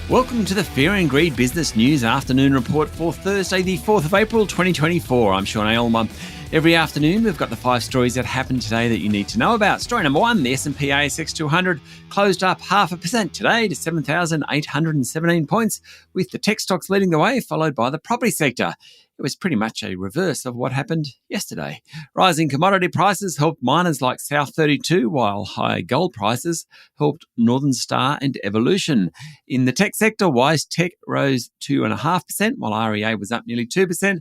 Welcome to the Fear and Greed Business News Afternoon Report for Thursday, the 4th of April, 2024. I'm Sean Aylmer. Every afternoon, we've got the 5 stories that happened today that you need to know about. Story number 1, the S&P ASX 200 closed up 0.5% today to 7,817 points, with the tech stocks leading the way, followed by the property sector. It was pretty much a reverse of what happened yesterday. Rising commodity prices helped miners like South32, while high gold prices helped Northern Star and Evolution. In the tech sector, Wise Tech rose 2.5%, while REA was up nearly 2%.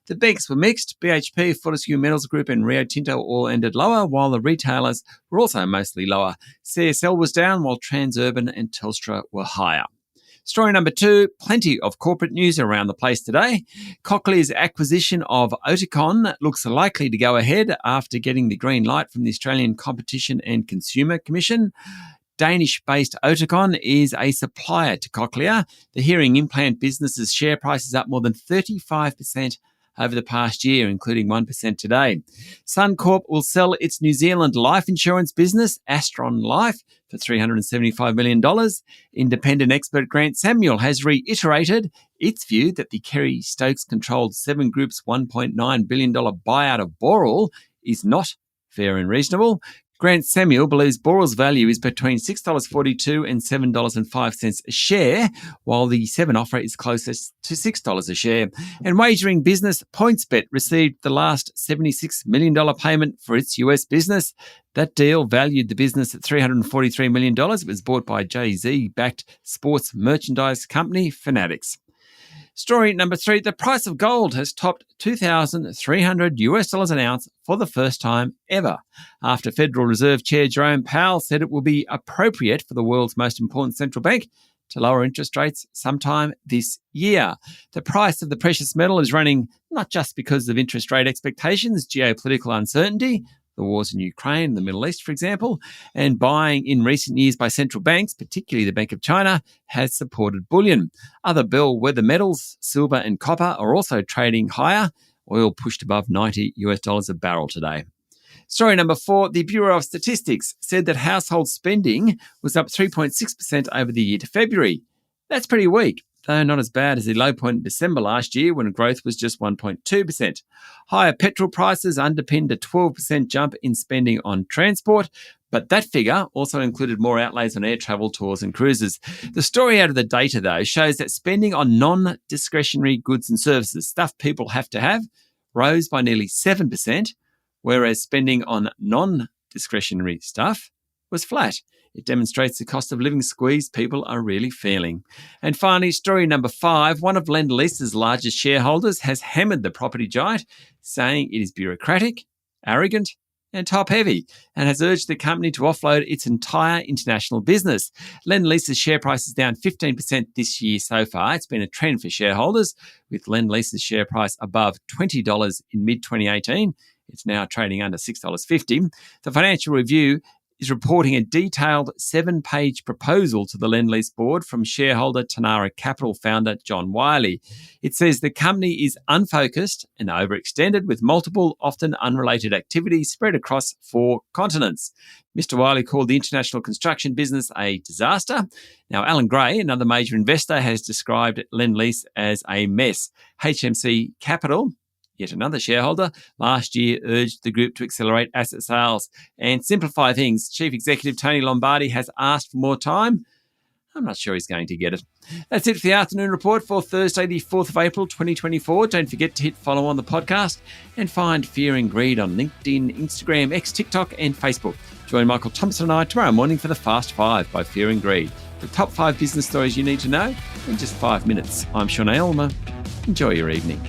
The banks were mixed. BHP, Fortescue Metals Group and Rio Tinto all ended lower, while the retailers were also mostly lower. CSL was down, while Transurban and Telstra were higher. Story number 2, plenty of corporate news around the place today. Cochlear's acquisition of Oticon looks likely to go ahead after getting the green light from the Australian Competition and Consumer Commission. Danish-based Oticon is a supplier to Cochlear. The hearing implant business's share price is up more than 35% over the past year, including 1% today. Suncorp will sell its New Zealand life insurance business, Astron Life, for $375 million. Independent expert Grant Samuel has reiterated its view that the Kerry Stokes-controlled Seven Group's $1.9 billion buyout of Boral is not fair and reasonable. Grant Samuel believes Boral's value is between $6.42 and $7.05 a share, while the Seven offer is closest to $6 a share. And wagering business PointsBet received the last $76 million payment for its US business. That deal valued the business at $343 million. It was bought by Jay-Z-backed sports merchandise company Fanatics. Story number 3, the price of gold has topped $2,300 an ounce for the first time ever, after Federal Reserve Chair Jerome Powell said it will be appropriate for the world's most important central bank to lower interest rates sometime this year. The price of the precious metal is running not just because of interest rate expectations, geopolitical uncertainty, the wars in Ukraine and the Middle East, for example, and buying in recent years by central banks, particularly the Bank of China, has supported bullion. Other bellwether metals, silver and copper, are also trading higher. Oil pushed above $90 a barrel today. Story number 4, the Bureau of Statistics said that household spending was up 3.6% over the year to February. That's pretty weak, though not as bad as the low point in December last year when growth was just 1.2%. Higher petrol prices underpinned a 12% jump in spending on transport, but that figure also included more outlays on air travel, tours and cruises. The story out of the data, though, shows that spending on non-discretionary goods and services, stuff people have to have, rose by nearly 7%, whereas spending on non-discretionary stuff was flat. It demonstrates the cost of living squeeze people are really feeling. And finally, story number 5, one of Lease's largest shareholders has hammered the property giant, saying it is bureaucratic, arrogant and top-heavy, and has urged the company to offload its entire international business. Lease's share price is down 15% this year so far. It's been a trend for shareholders, with Lease's share price above $20 in mid-2018. It's now trading under $6.50. The Financial Review is reporting a detailed 7-page proposal to the Lease board from shareholder Tanara Capital founder John Wiley. It says the company is unfocused and overextended, with multiple, often unrelated activities spread across 4 continents. Mr. Wiley called the international construction business a disaster. Now, Alan Gray, another major investor, has described Lease as a mess. HMC Capital, yet another shareholder, last year urged the group to accelerate asset sales and simplify things. Chief Executive Tony Lombardi has asked for more time. I'm not sure he's going to get it. That's it for the afternoon report for Thursday, the 4th of April, 2024. Don't forget to hit follow on the podcast and find Fear and Greed on LinkedIn, Instagram, X, TikTok and Facebook. Join Michael Thompson and I tomorrow morning for the Fast 5 by Fear and Greed. The top 5 business stories you need to know in just 5 minutes. I'm Sean Aylmer. Enjoy your evening.